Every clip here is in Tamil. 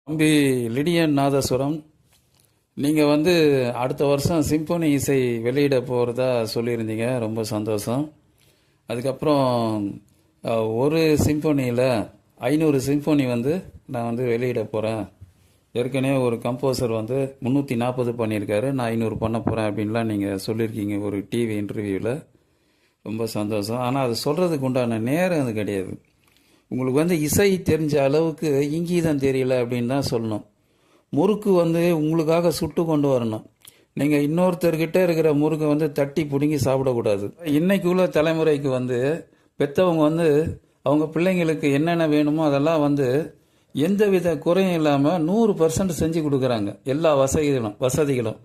தம்பி லிடியன் நாதஸ்வரம், நீங்கள் அடுத்த வருஷம் சிம்பொனி இசை வெளியிட போகிறதா சொல்லியிருந்தீங்க. ரொம்ப சந்தோஷம். அதுக்கப்புறம் ஒரு சிம்பொனியில் 500 சிம்பொனி நான் வெளியிட போகிறேன். ஏற்கனவே ஒரு கம்போசர் 340 பண்ணியிருக்காரு, நான் 500 பண்ண போகிறேன் அப்படின்லாம் நீங்கள் சொல்லியிருக்கீங்க ஒரு டிவி இன்டர்வியூவில். ரொம்ப சந்தோஷம். ஆனால் அது சொல்கிறதுக்கு உண்டான நேரம் அது கிடையாது. உங்களுக்கு இசை தெரிஞ்ச அளவுக்கு இங்கீதம் தெரியல அப்படின்னு தான் சொல்லணும். முறுக்கு உங்களுக்காக சுட்டு கொண்டு வரணும். நீங்கள் இன்னொருத்தர்கிட்ட இருக்கிற முறுக்கை தட்டி பிடுங்கி சாப்பிடக்கூடாது. இன்னைக்கு உள்ள தலைமுறைக்கு பெற்றவங்க அவங்க பிள்ளைங்களுக்கு என்னென்ன வேணுமோ அதெல்லாம் எந்தவித குறையும் இல்லாமல் 100% செஞ்சு கொடுக்குறாங்க. எல்லா வசதிகளும்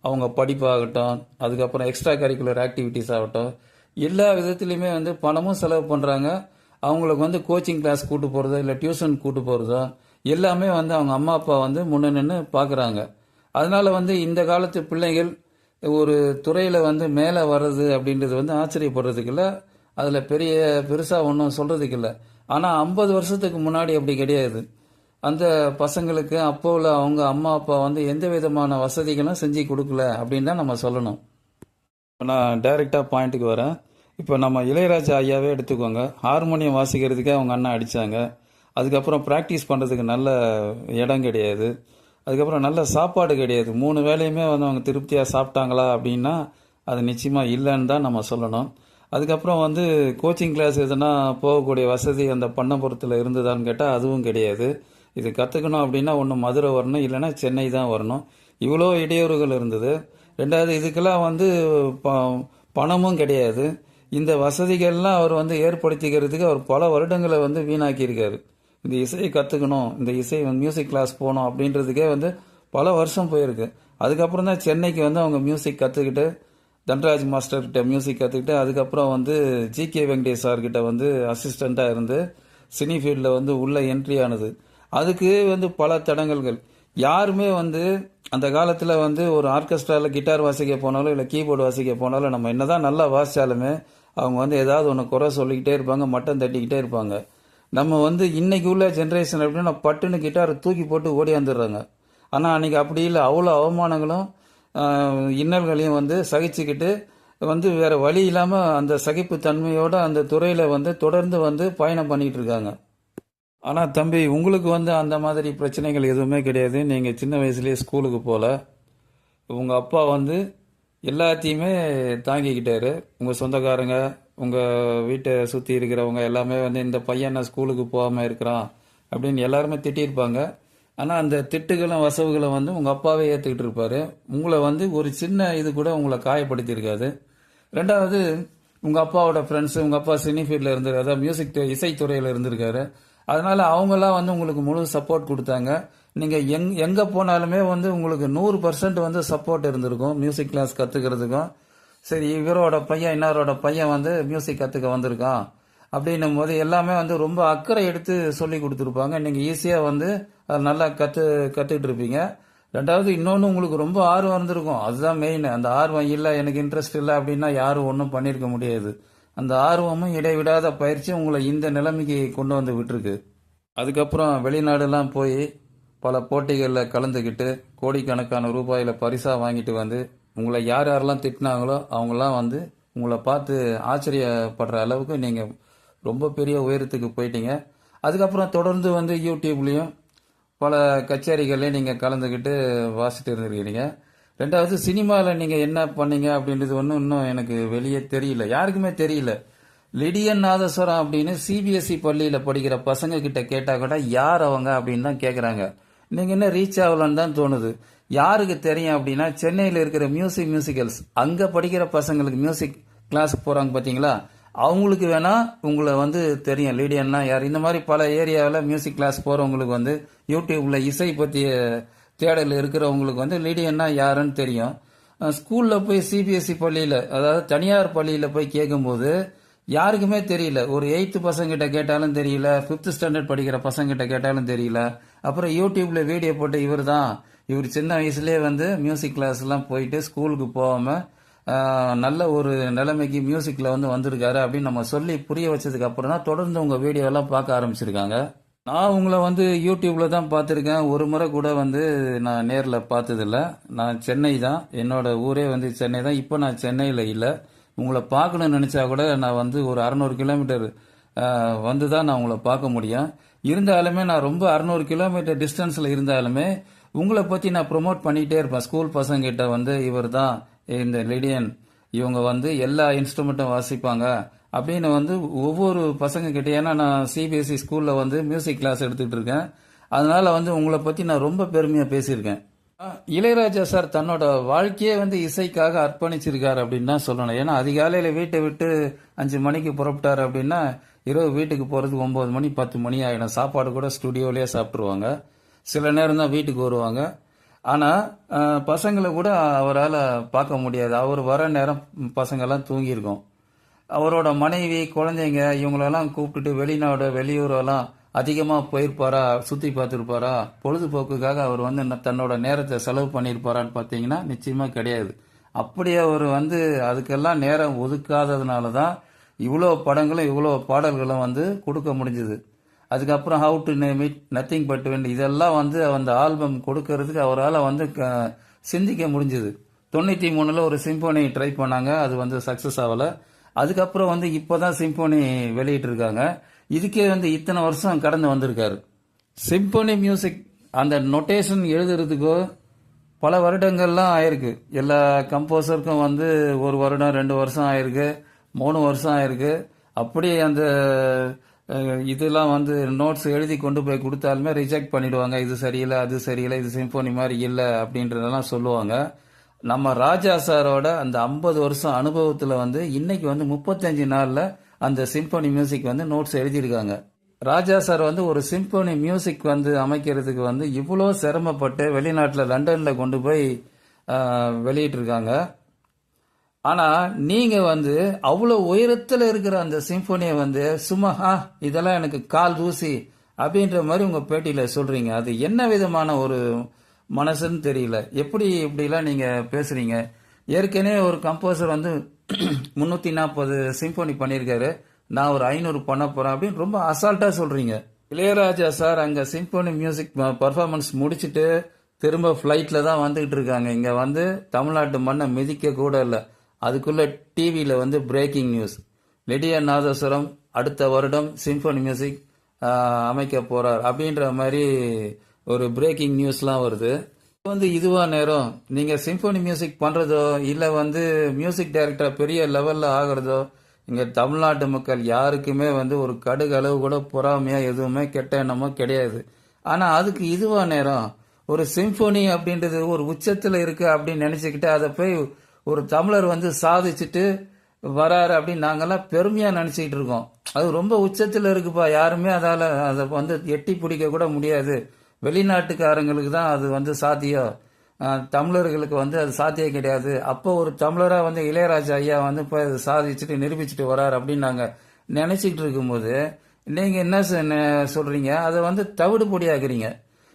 அவங்க படிப்பாகட்டும், அதுக்கப்புறம் எக்ஸ்ட்ரா கரிக்குலர் ஆக்டிவிட்டீஸ் ஆகட்டும், எல்லா விதத்துலையுமே பணமும் செலவு பண்ணுறாங்க. அவங்களுக்கு கோச்சிங் கிளாஸ் கூட்டு போகிறதோ இல்லை டியூஷன் கூட்டு போகிறதோ எல்லாமே அவங்க அம்மா அப்பா முன்ன நின்று பார்க்குறாங்க. அதனால் இந்த காலத்து பிள்ளைகள் ஒரு துறையில் மேலே வர்றது அப்படின்றது ஆச்சரியப்படுறதுக்கு இல்லை. அதில் பெருசாக ஒன்றும் சொல்கிறதுக்கு இல்லை. ஆனால் 50 வருஷத்துக்கு முன்னாடி அப்படி கிடையாது. அந்த பசங்களுக்கு அப்போவில் அவங்க அம்மா அப்பா எந்த விதமான வசதிகளும் செஞ்சு கொடுக்கல அப்படின்னு தான் நம்ம சொல்லணும். இப்போ நான் டைரெக்டாக பாயிண்ட்டுக்கு வரேன். இப்போ நம்ம இளையராஜா ஐயாவே எடுத்துக்கோங்க. ஹார்மோனியம் வாசிக்கிறதுக்கே அவங்க அண்ணா அடித்தாங்க. அதுக்கப்புறம் ப்ராக்டிஸ் பண்ணுறதுக்கு நல்ல இடம் கிடையாது. அதுக்கப்புறம் நல்ல சாப்பாடு கிடையாது. 3 வேளையுமே அவங்க திருப்தியாக சாப்பிட்டாங்களா அப்படின்னா அது நிச்சயமாக இல்லைன்னு தான் நம்ம சொல்லணும். அதுக்கப்புறம் கோச்சிங் கிளாஸ் எதுனா போகக்கூடிய வசதி அந்த பண்ணபுரத்தில் இருந்ததான்னு கேட்டால் அதுவும் கிடையாது. இது கற்றுக்கணும் அப்படின்னா ஒன்று மதுரை வரணும், இல்லைன்னா சென்னை தான் வரணும். இவ்வளோ இடையூறுகள் இருந்தது. ரெண்டாவது இதுக்கெல்லாம் பணமும் கிடையாது. இந்த வசதிகள்லாம் அவர் ஏற்படுத்திக்கிறதுக்கு அவர் பல வருடங்களை வீணாக்கியிருக்காரு. இந்த இசையை கற்றுக்கணும், இந்த இசை மியூசிக் கிளாஸ் போகணும் அப்படின்றதுக்கே பல வருஷம் போயிருக்கு. அதுக்கப்புறம் தான் சென்னைக்கு அவங்க மியூசிக் கற்றுக்கிட்டு தன்ராஜ் மாஸ்டர்கிட்ட மியூசிக் கற்றுக்கிட்டு அதுக்கப்புறம் ஜிகே வெங்கடேஷ் சார்கிட்ட அசிஸ்டண்ட்டாக இருந்து சினி ஃபீல்டில் உள்ள என்ட்ரி ஆனது. அதுக்கு பல தடங்கல்கள். யாருமே அந்த காலத்தில் ஒரு ஆர்கெஸ்ட்ராவில் கிட்டார் வாசிக்க போனாலும் இல்லை கீபோர்டு வாசிக்க போனாலும் நம்ம என்னதான் நல்லா வாசித்தாலுமே அவங்க ஏதாவது ஒன்று குறை சொல்லிக்கிட்டே இருப்பாங்க, மட்டம் தட்டிக்கிட்டே இருப்பாங்க. நம்ம இன்னைக்கு உள்ள ஜென்ரேஷன் அப்படின்னா பட்டுன்னு கிட்டாரை தூக்கி போட்டு ஓடியாந்துடுறாங்க. ஆனால் அன்றைக்கி அப்படி இல்லை. அவ்வளோ அவமானங்களும் இன்னல்களையும் சகிச்சுக்கிட்டு வேறு வழி இல்லாமல் அந்த சகிப்பு தன்மையோடு அந்த துறையில் தொடர்ந்து பயணம் பண்ணிகிட்டு இருக்காங்க. ஆனால் தம்பி உங்களுக்கு அந்த மாதிரி பிரச்சனைகள் எதுவுமே கிடையாது. நீங்கள் சின்ன வயசுலேயே ஸ்கூலுக்கு போகல. உங்கள் அப்பா எல்லாத்தையுமே தாங்கிக்கிட்டாரு. உங்கள் சொந்தக்காரங்க, உங்கள் வீட்டை சுற்றி இருக்கிறவங்க எல்லாமே இந்த பையனை ஸ்கூலுக்கு போகாமல் இருக்கிறான் அப்படின்னு எல்லாருமே திட்டியிருப்பாங்க. ஆனால் அந்த திட்டுகளும் வசவுகளும் உங்கள் அப்பாவே ஏற்றுக்கிட்டு இருப்பார். உங்களை ஒரு சின்ன இது கூட உங்களை காயப்படுத்தியிருக்காது. ரெண்டாவது, உங்கள் அப்பாவோட ஃப்ரெண்ட்ஸு, உங்கள் அப்பா சினி ஃபீல்டில் இருந்திருக்காரு, அதாவது மியூசிக் இசைத்துறையில் இருந்திருக்காரு. அதனால் அவங்கெல்லாம் உங்களுக்கு முழு சப்போர்ட் கொடுத்தாங்க. நீங்கள் எங்கே போனாலுமே உங்களுக்கு 100% சப்போர்ட் இருந்திருக்கும் மியூசிக் கிளாஸ் கற்றுக்கிறதுக்கும். சரி, இவரோட பையன் இன்னாரோட பையன் மியூசிக் கற்றுக்க வந்திருக்கான் அப்படின்னும் போது எல்லாமே ரொம்ப அக்கறை எடுத்து சொல்லி கொடுத்துருப்பாங்க. நீங்கள் ஈஸியாக அதை நல்லா கற்றுக்கிட்டு இருப்பீங்க. ரெண்டாவது, இன்னொன்று உங்களுக்கு ரொம்ப ஆர்வம் இருந்திருக்கும். அதுதான் மெயின். அந்த ஆர்வம் இல்லை, எனக்கு இன்ட்ரெஸ்ட் இல்லை அப்படின்னா யாரும் ஒன்றும் பண்ணியிருக்க முடியாது. அந்த ஆர்வமும் இடைவிடாத பயிற்சி உங்களை இந்த நிலைமைக்கு கொண்டு விட்டுருக்கு. அதுக்கப்புறம் வெளிநாடுலாம் போய் பல போட்டிகளில் கலந்துக்கிட்டு கோடிக்கணக்கான ரூபாயில் பரிசாக வாங்கிட்டு உங்களை யார் யாரெல்லாம் திட்டினாங்களோ அவங்களாம் உங்களை பார்த்து ஆச்சரியப்படுற அளவுக்கு நீங்கள் ரொம்ப பெரிய உயரத்துக்கு போயிட்டீங்க. அதுக்கப்புறம் தொடர்ந்து யூடியூப்லேயும் பல கச்சேரிகள்லையும் நீங்கள் கலந்துக்கிட்டு வாசிட்டு இருந்திருக்கிறீங்க. ரெண்டாவது, சினிமாவில் நீங்கள் என்ன பண்ணீங்க அப்படின்றது இன்னும் எனக்கு வெளியே தெரியல, யாருக்குமே தெரியல. லிடியன் நாதஸ்வரம் அப்படின்னு சிபிஎஸ்இ பள்ளியில் படிக்கிற பசங்க கிட்ட கேட்டால் கூட யார் அவங்க அப்படின்னு தான் கேட்குறாங்க. நீங்கள் என்ன ரீச் ஆகலன்னு தான் தோணுது. யாருக்கு தெரியும் அப்படின்னா சென்னையில் இருக்கிற மியூசிக்கல்ஸ் அங்கே படிக்கிற பசங்களுக்கு மியூசிக் கிளாஸுக்கு போகிறாங்க பார்த்தீங்களா, அவங்களுக்கு வேணா உங்களை தெரியும் லிடியன்னா யார். இந்த மாதிரி பல ஏரியாவில் மியூசிக் கிளாஸ் போகிறவங்களுக்கு யூடியூப்ல இசை பற்றிய தேடல் இருக்கிறவங்களுக்கு லிடியன்னா யாருன்னு தெரியும். ஸ்கூலில் போய் சிபிஎஸ்இ பள்ளியில், அதாவது தனியார் பள்ளியில் போய் கேட்கும்போது யாருக்குமே தெரியல. ஒரு 8th பசங்கிட்ட கேட்டாலும் தெரியல, 5th ஸ்டாண்டர்ட் படிக்கிற பசங்கிட்ட கேட்டாலும் தெரியல. அப்புறம் யூடியூப்ல வீடியோ போட்டு இவர் சின்ன வயசுலேயே மியூசிக் கிளாஸ்லாம் போயிட்டு ஸ்கூலுக்கு போகாமல் நல்ல ஒரு நிலைமைக்கு மியூசிக்கில் வந்திருக்காரு அப்படின்னு நம்ம சொல்லி புரிய வச்சதுக்கு அப்புறம் தான் தொடர்ந்து உங்கள் வீடியோலாம் பார்க்க ஆரம்பிச்சிருக்காங்க. நான் உங்களை வந்து யூடியூப்ல தான் பார்த்துருக்கேன். ஒரு முறை கூட வந்து நான் நேரில் பார்த்ததில்ல. நான் சென்னை தான், என்னோட ஊரே வந்து சென்னை தான். இப்போ நான் சென்னையில் இல்லை. உங்களை பார்க்கணும்னு நினச்சா கூட நான் வந்து ஒரு 600 கிலோமீட்டர் வந்து தான் நான் உங்களை பார்க்க முடியும். இருந்தாலுமே நான் ரொம்ப 600 கிலோமீட்டர் டிஸ்டன்ஸில் இருந்தாலுமே உங்களை பற்றி நான் ப்ரொமோட் பண்ணிகிட்டே இருப்பேன். ஸ்கூல் பசங்கிட்ட வந்து இவர் தான் இந்த லிடியன், இவங்க வந்து எல்லா இன்ஸ்ட்ருமெண்ட்டும் வாசிப்பாங்க அப்படின்னு வந்து ஒவ்வொரு பசங்க கிட்ட, ஏன்னா நான் சிபிஎஸ்சி ஸ்கூலில் வந்து மியூசிக் கிளாஸ் எடுத்துக்கிட்டு இருக்கேன். அதனால வந்து உங்களை பற்றி நான் ரொம்ப பெருமையாக பேசியிருக்கேன். இளையராஜா சார் தன்னோட வாழ்க்கையே வந்து இசைக்காக அர்ப்பணிச்சிருக்காரு அப்படின்னு தான் சொல்லணும். ஏன்னா அதிகாலையில் வீட்டை விட்டு 5 மணிக்கு புறப்பட்டார் அப்படின்னா இரவு வீட்டுக்கு போகிறதுக்கு 9 மணி 10 மணி ஆகிடும். சாப்பாடு கூட ஸ்டுடியோலேயே சாப்பிட்ருவாங்க. சில நேரம் தான் வீட்டுக்கு வருவாங்க. ஆனால் பசங்களை கூட அவரால் பார்க்க முடியாது. அவர் வர நேரம் பசங்கள்லாம் தூங்கியிருக்கோம். அவரோட மனைவி குழந்தைங்க இவங்களெல்லாம் கூப்பிட்டுட்டு வெளிநாடு வெளியூரெல்லாம் அதிகமாக போயிருப்பாரா, சுற்றி பார்த்துருப்பாரா, பொழுதுபோக்குக்காக அவர் வந்து தன்னோட நேரத்தை செலவு பண்ணியிருப்பாரான்னு பார்த்தீங்கன்னா நிச்சயமாக கிடையாது. அப்படி அவர் வந்து அதுக்கெல்லாம் நேரம் ஒதுக்காததுனால தான் இவ்வளோ படங்களும் இவ்வளோ பாடல்களும் வந்து கொடுக்க முடிஞ்சுது. அதுக்கப்புறம் how to name it, nothing but when, இதெல்லாம் வந்து அந்த ஆல்பம் கொடுக்கறதுக்கு அவரால் வந்து சிந்திக்க முடிஞ்சுது. 93 ஒரு சிம்போனி ட்ரை பண்ணாங்க, அது வந்து சக்ஸஸ் ஆகலை. அதுக்கப்புறம் வந்து இப்போதான் சிம்போனி வெளியிட்டு இருக்காங்க. இதுக்கே வந்து இத்தனை வருஷம் கடந்து வந்திருக்காரு. சிம்போனி மியூசிக் அந்த நொட்டேஷன் எழுதுறதுக்கோ பல வருடங்கள்லாம் ஆயிருக்கு. எல்லா கம்போசருக்கும் வந்து 1 வருடம் 2 வருஷம் ஆயிருக்கு, 3 வருஷம் ஆயிருக்கு. அப்படியே அந்த இதெல்லாம் வந்து நோட்ஸ் எழுதி கொண்டு போய் கொடுத்தாலுமே ரிஜெக்ட் பண்ணிடுவாங்க. இது சரியில்லை, அது சரியில்லை, இது சிம்போனி மாதிரி இல்லை அப்படின்றதெல்லாம் சொல்லுவாங்க. நம்ம ராஜா சாரோட அந்த 50 வருஷம் அனுபவத்தில் வந்து இன்னைக்கு வந்து 35 நாளில் அந்த சிம்போனி மியூசிக் வந்து நோட்ஸ் எழுதியிருக்காங்க. ராஜா சார் வந்து ஒரு சிம்போனி மியூசிக் வந்து அமைக்கிறதுக்கு வந்து இவ்வளோ சிரமப்பட்டு வெளிநாட்டில் லண்டனில் கொண்டு போய் வெளியிட்டிருக்காங்க. ஆனால் நீங்கள் வந்து அவ்வளோ உயரத்தில் இருக்கிற அந்த சிம்போனியை வந்து சும்மா இதெல்லாம் எனக்கு கால் தூசி அப்படின்ற மாதிரி உங்கள் பேட்டியில் சொல்கிறீங்க. அது என்ன விதமான ஒரு மனசுன்னு தெரியல. எப்படி இப்படிலாம் நீங்கள் பேசுகிறீங்க? ஏற்கனவே ஒரு கம்போசர் வந்து 340 சிம்போனி பண்ணியிருக்காரு, நான் ஒரு 500 பண்ண போகிறேன் அப்படின்னு ரொம்ப அசால்ட்டாக சொல்கிறீங்க. இளையராஜா சார் அங்கே சிம்போனி மியூசிக் பர்ஃபார்மன்ஸ் முடிச்சுட்டு திரும்ப ஃப்ளைட்டில் தான் வந்துக்கிட்டு இருக்காங்க. இங்கே வந்து தமிழ்நாட்டு மண்ணை மிதிக்க கூட இல்லை. அதுக்குள்ளே டிவியில் வந்து பிரேக்கிங் நியூஸ், லிடியன் நாதஸ்வரம் அடுத்த வருடம் சிம்போனி மியூசிக் அமைக்க போகிறார் அப்படின்ற மாதிரி ஒரு பிரேக்கிங் நியூஸ்லாம் வருது. வந்து இதுவா நேரம் நீங்கள் சிம்போனி மியூசிக் பண்ணுறதோ இல்லை வந்து மியூசிக் டைரக்டர் பெரிய லெவலில் ஆகிறதோ இங்கே தமிழ்நாட்டு மக்கள் யாருக்குமே வந்து ஒரு கடுகளவு கூட பொறாமையாக எதுவுமே கெட்ட எண்ணமோ கிடையாது. ஆனால் அதுக்கு இதுவா நேரம் ஒரு சிம்போனி அப்படின்றது ஒரு உச்சத்தில் இருக்குது அப்படின்னு நினச்சிக்கிட்டு அதை போய் ஒரு தமிழர் வந்து சாதிச்சுட்டு வராரு அப்படின்னு நாங்கள்லாம் பெருமையாக நினச்சிக்கிட்டு இருக்கோம். அது ரொம்ப உச்சத்தில் இருக்குப்பா, யாருமே அதை வந்து எட்டி பிடிக்க கூட முடியாது. வெளிநாட்டுக்காரங்களுக்கு தான் அது வந்து சாத்தியம், தமிழர்களுக்கு வந்து அது சாத்தியம் கிடையாது. அப்போ ஒரு தமிழராக வந்து இளையராஜா ஐயா வந்து இப்போ அதை சாதிச்சுட்டு நிரூபிச்சுட்டு வரார் அப்படின்னு நாங்கள் நினச்சிக்கிட்டு இருக்கும்போது நீங்கள் என்ன சொல்கிறீங்க? அதை வந்து தவிடு பொடியாக்குறீங்க.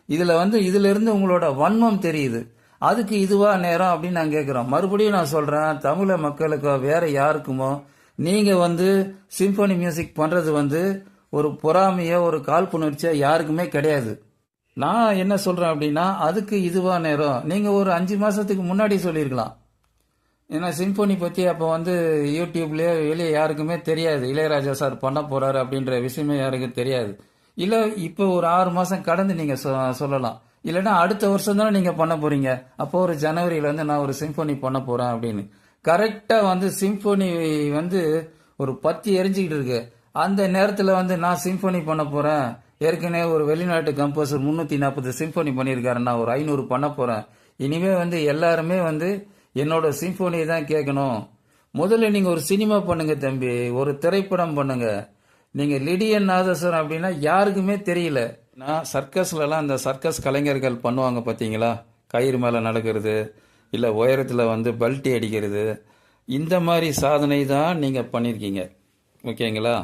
இதில் வந்து இதிலிருந்து உங்களோட வன்மம் தெரியுது. அதுக்கு இதுவா நேரம் அப்படின்னு நான் கேட்குறோம். மறுபடியும் நான் சொல்கிறேன், தமிழ மக்களுக்கோ வேற யாருக்குமோ நீங்கள் வந்து சிம்போனி மியூசிக் பண்ணுறது வந்து ஒரு பொறாமையோ ஒரு காழ்ப்புணர்ச்சியோ யாருக்குமே கிடையாது. நான் என்ன சொல்கிறேன் அப்படின்னா அதுக்கு இதுவா நேரம் நீங்கள் ஒரு 5 மாதத்துக்கு முன்னாடி சொல்லியிருக்கலாம். ஏன்னா சிம்போனி பற்றி அப்போ வந்து யூடியூப்லேயே வெளியே யாருக்குமே தெரியாது, இளையராஜா சார் பண்ண போகிறாரு அப்படின்ற விஷயமே யாருக்கும் தெரியாது. இல்லை இப்போ ஒரு 6 மாதம் கடந்து நீங்கள் சொல்லலாம். இல்லைன்னா அடுத்த வருஷம் தானே நீங்கள் பண்ண போகிறீங்க, அப்போ ஒரு ஜனவரியில் வந்து நான் ஒரு சிம்போனி பண்ண போகிறேன் அப்படின்னு கரெக்டாக வந்து சிம்போனி வந்து ஒரு பத்தி எரிஞ்சிக்கிட்டு இருக்கு. அந்த நேரத்தில் வந்து நான் சிம்போனி பண்ண போகிறேன், ஏற்கனவே ஒரு வெளிநாட்டு கம்போசர் 340 சிம்போனி பண்ணியிருக்காரு, நான் ஒரு 500 பண்ண போகிறேன், இனிமேல் வந்து எல்லாருமே வந்து என்னோட சிம்போனியை தான் கேட்கணும். முதல்ல நீங்கள் ஒரு சினிமா பண்ணுங்க தம்பி, ஒரு திரைப்படம் பண்ணுங்க. நீங்கள் லிடியன் நாதஸ்வரம் அப்படின்னா யாருக்குமே தெரியல. நான் சர்க்கஸ்லலாம் அந்த சர்க்கஸ் கலைஞர்கள் பண்ணுவாங்க பார்த்தீங்களா, கயிறு மேலே நடக்கிறது, இல்லை உயரத்தில் வந்து பல்ட்டி அடிக்கிறது, இந்த மாதிரி சாதனை தான் நீங்கள் பண்ணியிருக்கீங்க. ஓகேங்களா?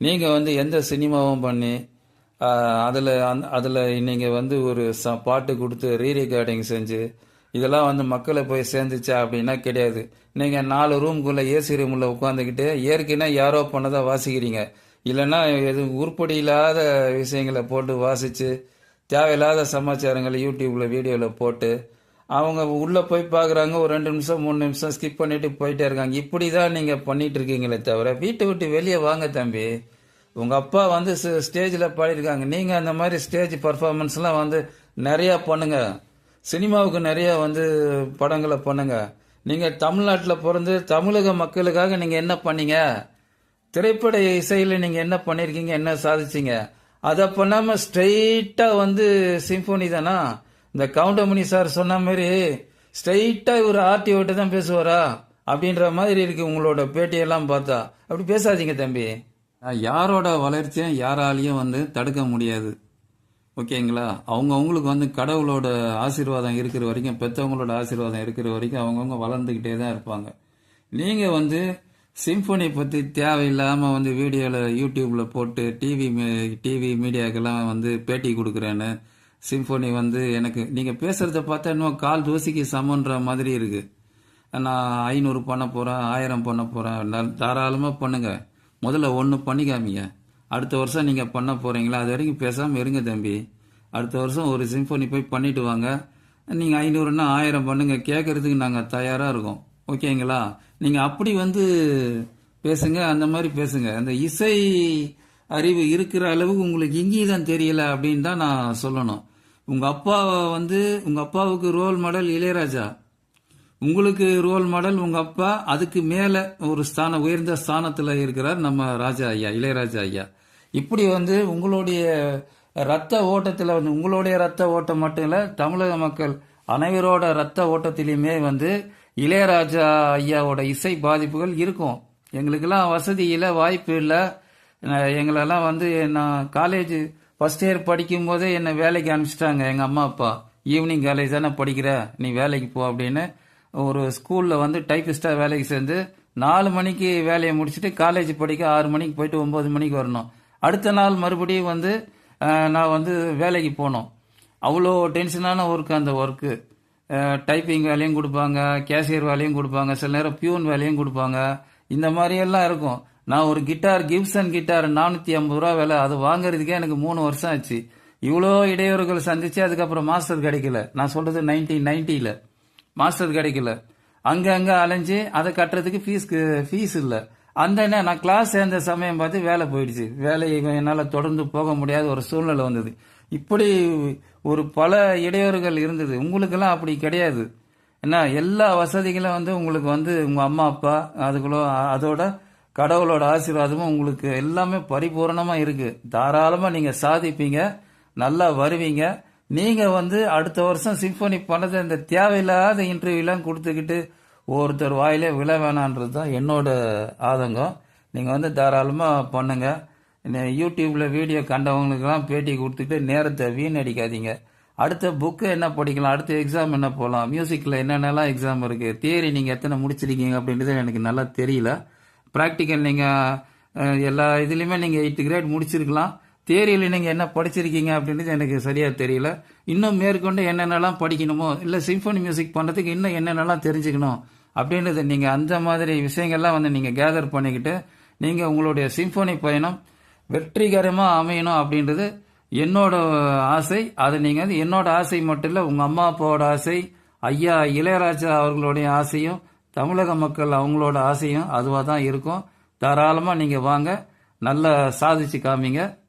நீங்கள் வந்து எந்த சினிமாவும் பண்ணி அதில் நீங்கள் வந்து ஒரு பாட்டு கொடுத்து ரீரெக்கார்டிங் செஞ்சு இதெல்லாம் வந்து மக்களை போய் சேர்ந்துச்சா அப்படின்னா கிடையாது. நீங்கள் 4 ரூமுக்குள்ளே ஏசி ரூமில் உட்காந்துக்கிட்டு ஏற்கனவே யாரோ பண்ணதை வாசிக்கிறீங்க. இல்லைன்னா எது உருப்படி இல்லாத விஷயங்களை போட்டு வாசித்து தேவையில்லாத சமாச்சாரங்களை யூடியூப்பில் வீடியோவில் போட்டு அவங்க உள்ளே போய் பார்க்குறாங்க, ஒரு 2 நிமிஷம் 3 நிமிஷம் ஸ்கிப் பண்ணிட்டு போயிட்டே இருக்காங்க. இப்படி தான் நீங்கள் பண்ணிட்டு இருக்கீங்களே தவிர வீட்டை விட்டு வெளியே வாங்க தம்பி. உங்கள் அப்பா வந்து ஸ்டேஜில் பாடியிருக்காங்க, நீங்கள் அந்த மாதிரி ஸ்டேஜ் பர்ஃபார்மன்ஸ்லாம் வந்து நிறையா பண்ணுங்க. சினிமாவுக்கு நிறைய வந்து படங்களை பண்ணுங்க. நீங்கள் தமிழ்நாட்டில் பிறந்து தமிழக மக்களுக்காக நீங்கள் என்ன பண்ணீங்க? திரைப்பட இசையில் நீங்கள் என்ன பண்ணியிருக்கீங்க, என்ன சாதிச்சீங்க? அதை பண்ணாமல் ஸ்ட்ரெயிட்டாக வந்து சிம்போனி தானா? இந்த கவுண்டமணி சார் சொன்ன மாதிரி ஸ்ட்ரெயிட்டாக இவர் ஆர்டிஓட்ட தான் பேசுவாரா அப்படின்ற மாதிரி இருக்கு உங்களோட பேட்டியெல்லாம் பார்த்தா. அப்படி பேசாதீங்க தம்பி. யாரோட வளர்ச்சியும் யாராலையும் வந்து தடுக்க முடியாது, ஓகேங்களா? அவங்களுக்கு வந்து கடவுளோட ஆசீர்வாதம் இருக்கிற வரைக்கும், பெற்றவங்களோட ஆசீர்வாதம் இருக்கிற வரைக்கும் அவங்கவுங்க வளர்ந்துக்கிட்டே தான் இருப்பாங்க. நீங்கள் வந்து சிம்பொனி பற்றி தேவையில்லாமல் வந்து வீடியோவில் யூடியூப்பில் போட்டு டிவி மீடியாக்கெல்லாம் வந்து பேட்டி கொடுக்குறேன்னு சிம்பொனி வந்து எனக்கு நீங்கள் பேசுகிறத பார்த்தா இன்னும் கால் தூசிக்கு சமன்ற மாதிரி இருக்குது. நான் 500 பண்ண போகிறேன், 1000 பண்ண போகிறேன், தாராளமாக பண்ணுங்க. முதல்ல 1 பண்ணிக்காமீங்க. அடுத்த வருஷம் நீங்கள் பண்ண போகிறீங்களா? அது வரைக்கும் பேசாமல் இருங்க தம்பி. அடுத்த வருஷம் ஒரு சிம்பொனி போய் பண்ணிட்டு வாங்க. நீங்கள் 500ன்னா 1000 பண்ணுங்க, கேட்கறதுக்கு நாங்கள் தயாராக இருக்கோம், ஓகேங்களா? நீங்கள் அப்படி வந்து பேசுங்க, அந்த மாதிரி பேசுங்க. அந்த இசை அறிவு இருக்கிற அளவுக்கு உங்களுக்கு இங்கேயும் தான் தெரியல அப்படின்னு தான் நான் சொல்லணும். உங்கள் அப்பா வந்து உங்கள் அப்பாவுக்கு ரோல் மாடல் இளையராஜா, உங்களுக்கு ரோல் மாடல் உங்கள் அப்பா. அதுக்கு மேலே ஒரு உயர்ந்த ஸ்தானத்தில் இருக்கிறார் நம்ம ராஜா ஐயா, இளையராஜா ஐயா. இப்படி வந்து உங்களுடைய ரத்த ஓட்டத்தில் வந்து உங்களுடைய ரத்த ஓட்டம் மட்டும் இல்லை, தமிழக மக்கள் அனைவரோட ரத்த ஓட்டத்திலையுமே வந்து இளையராஜா ஐயாவோட இசை பாதிப்புகள் இருக்கும். எங்களுக்கெல்லாம் வசதி இல்லை, வாய்ப்பு இல்லை. எங்களெல்லாம் வந்து நான் காலேஜ் ஃபர்ஸ்ட் இயர் படிக்கும் போதே என்னை வேலைக்கு அனுப்பிச்சிட்டாங்க எங்கள் அம்மா அப்பா. ஈவினிங் காலேஜ் தானே படிக்கிற, நீ வேலைக்கு போ அப்படின்னு ஒரு ஸ்கூலில் வந்து டைப்பிஸ்டாக வேலைக்கு சேர்ந்து 4 மணிக்கு வேலையை முடிச்சுட்டு காலேஜ் படிக்க 6 மணிக்கு போயிட்டு 9 மணிக்கு வரணும். அடுத்த நாள் மறுபடியும் வந்து நான் வந்து வேலைக்கு போனோம். அவ்வளோ டென்ஷனான ஒர்க்கு அந்த ஒர்க்கு. டைப்பிங் வேலையும் கொடுப்பாங்க, கேஷியர் வேலையும் கொடுப்பாங்க, சில நேரம் பியூன் வேலையும் கொடுப்பாங்க. இந்த மாதிரியெல்லாம் இருக்கும். நான் ஒரு கிப்சன் கிட்டார் 450 ரூபா விலை, அது வாங்குறதுக்கே எனக்கு 3 வருஷம் ஆச்சு. இவ்வளோ இடையூறுகள் சந்திச்சு அதுக்கப்புறம் மாஸ்டர் கிடைக்கல. நான் சொல்றது 1990ல் மாஸ்டர் கிடைக்கல. அங்கங்கே அலைஞ்சு அதை கட்டுறதுக்கு ஃபீஸ் இல்லை. அந்த நான் கிளாஸ் சேர்ந்த சமயம் பார்த்து வேலை போயிடுச்சு. வேலையை என்னால் தொடர்ந்து போக முடியாத ஒரு சூழ்நிலை வந்தது. இப்படி ஒரு பல இடையூறுகள் இருந்தது. உங்களுக்கெல்லாம் அப்படி கிடையாது. ஏன்னா எல்லா வசதிகளும் வந்து உங்களுக்கு வந்து உங்கள் அம்மா அப்பா அதோட கடவுளோட ஆசீர்வாதமும் உங்களுக்கு எல்லாமே பரிபூர்ணமாக இருக்குது. தாராளமாக நீங்கள் சாதிப்பீங்க, நல்லா வருவீங்க. நீங்கள் வந்து அடுத்த வருஷம் சிம்பொனி பண்ணதை இந்த தேவையில்லாத இன்டர்வியூலாம் கொடுத்துக்கிட்டு ஒருத்தர் வாயிலே விழ வேணான்றது தான் என்னோட ஆதங்கம். நீங்கள் வந்து தாராளமாக பண்ணுங்க. யூடியூப்பில் வீடியோ கண்டவங்களுக்கெல்லாம் பேட்டி கொடுத்துட்டு நேரத்தை வீணடிக்காதீங்க. அடுத்த புக்கு என்ன படிக்கலாம், அடுத்த எக்ஸாம் என்ன போகலாம், மியூசிக்கில் என்னென்னலாம் எக்ஸாம் இருக்குது, தியரி நீங்கள் எத்தனை முடிச்சிருக்கீங்க அப்படின்றது எனக்கு நல்லா தெரியல. ப்ராக்டிக்கல் நீங்கள் எல்லா இதுலேயுமே நீங்கள் 8th கிரேட் முடிச்சிருக்கலாம். தியரியில் நீங்கள் என்ன படிச்சிருக்கீங்க அப்படின்றது எனக்கு சரியாக தெரியல. இன்னும் மேற்கொண்டு என்னென்னலாம் படிக்கணுமோ, இல்லை சிம்பொனி மியூசிக் பண்ணுறதுக்கு இன்னும் என்னென்னலாம் தெரிஞ்சுக்கணும் அப்படின்றது நீங்கள் அந்த மாதிரி விஷயங்கள்லாம் வந்து நீங்கள் கேதர் பண்ணிக்கிட்டு நீங்கள் உங்களுடைய சிம்பொனி பயணம் வெற்றிகரமாக அமையணும் அப்படின்றது என்னோட ஆசை. அது நீங்கள் வந்து என்னோட ஆசை மட்டும் இல்லை, உங்கள் அம்மா அப்பாவோட ஆசை, ஐயா இளையராஜா அவர்களுடைய ஆசையும், தமிழக மக்கள் அவங்களோட ஆசையும் அதுவாக தான் இருக்கும். தாராளமாக நீங்கள் வாங்க, நல்லா சாதிச்சு காமிங்க.